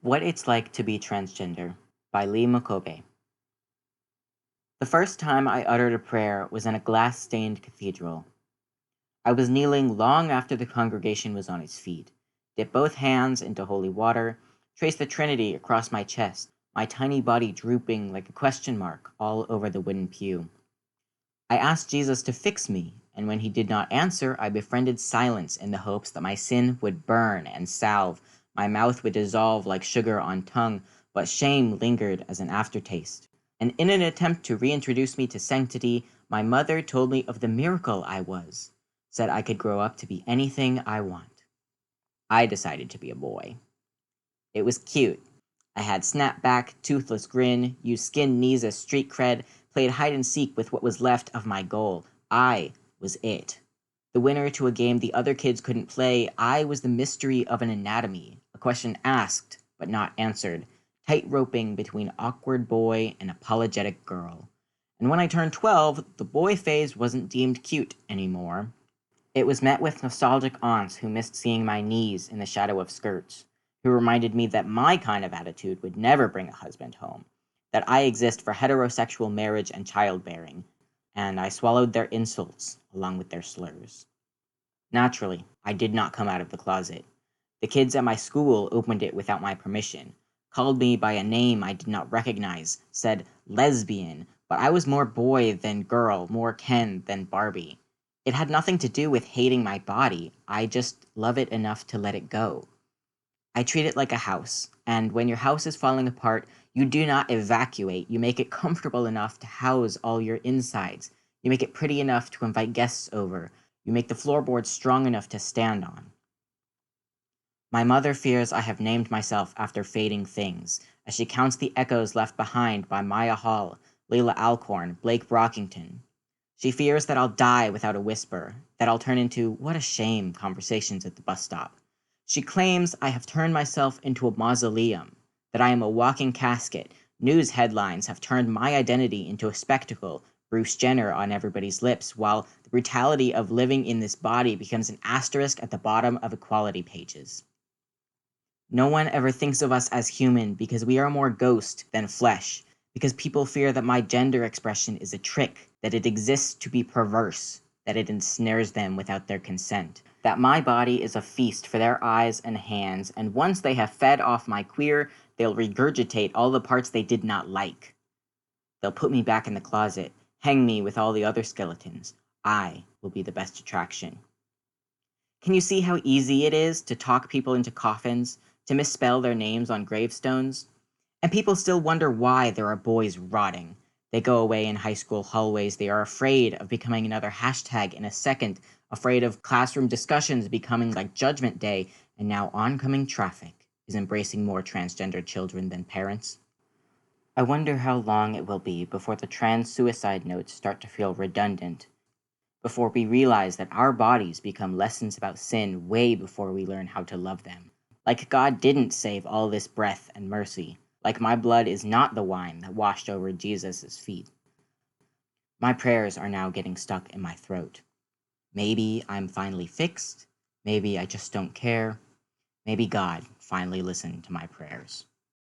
What It's Like to Be Transgender by Lee Makobe. The first time I uttered a prayer was in a glass-stained cathedral. I was kneeling long after the congregation was on its feet, dipped both hands into holy water, traced the Trinity across my chest, my tiny body drooping like a question mark all over the wooden pew. I asked Jesus to fix me, and when he did not answer, I befriended silence in the hopes that my sin would burn and salve, my mouth would dissolve like sugar on tongue, but shame lingered as an aftertaste. And in an attempt to reintroduce me to sanctity, my mother told me of the miracle I was, said I could grow up to be anything I want. I decided to be a boy. It was cute. I had snapback, toothless grin, used skinned knees as street cred, played hide and seek with what was left of my goal. I was it. The winner to a game the other kids couldn't play. I was the mystery of an anatomy, a question asked but not answered, tight-roping between awkward boy and apologetic girl. And when I turned 12, the boy phase wasn't deemed cute anymore. It was met with nostalgic aunts who missed seeing my knees in the shadow of skirts, who reminded me that my kind of attitude would never bring a husband home, that I exist for heterosexual marriage and childbearing, and I swallowed their insults along with their slurs. Naturally, I did not come out of the closet. The kids at my school opened it without my permission, called me by a name I did not recognize, said lesbian, but I was more boy than girl, more Ken than Barbie. It had nothing to do with hating my body, I just love it enough to let it go. I treat it like a house, and when your house is falling apart, you do not evacuate. You make it comfortable enough to house all your insides. You make it pretty enough to invite guests over. You make the floorboards strong enough to stand on. My mother fears I have named myself after fading things, as she counts the echoes left behind by Maya Hall, Leila Alcorn, Blake Brockington. She fears that I'll die without a whisper, that I'll turn into "what a shame" conversations at the bus stop. She claims I have turned myself into a mausoleum, that I am a walking casket. News headlines have turned my identity into a spectacle, Bruce Jenner on everybody's lips, while the brutality of living in this body becomes an asterisk at the bottom of equality pages. No one ever thinks of us as human because we are more ghost than flesh, because people fear that my gender expression is a trick, that it exists to be perverse, that it ensnares them without their consent, that my body is a feast for their eyes and hands, and once they have fed off my queer, they'll regurgitate all the parts they did not like. They'll put me back in the closet, hang me with all the other skeletons. I will be the best attraction. Can you see how easy it is to talk people into coffins, to misspell their names on gravestones? And people still wonder why there are boys rotting. They go away in high school hallways. They are afraid of becoming another hashtag in a second, afraid of classroom discussions becoming like Judgment Day, and now oncoming traffic is embracing more transgender children than parents. I wonder how long it will be before the trans suicide notes start to feel redundant, before we realize that our bodies become lessons about sin way before we learn how to love them. Like God didn't save all this breath and mercy. Like my blood is not the wine that washed over Jesus' feet. My prayers are now getting stuck in my throat. Maybe I'm finally fixed. Maybe I just don't care. Maybe God finally listened to my prayers.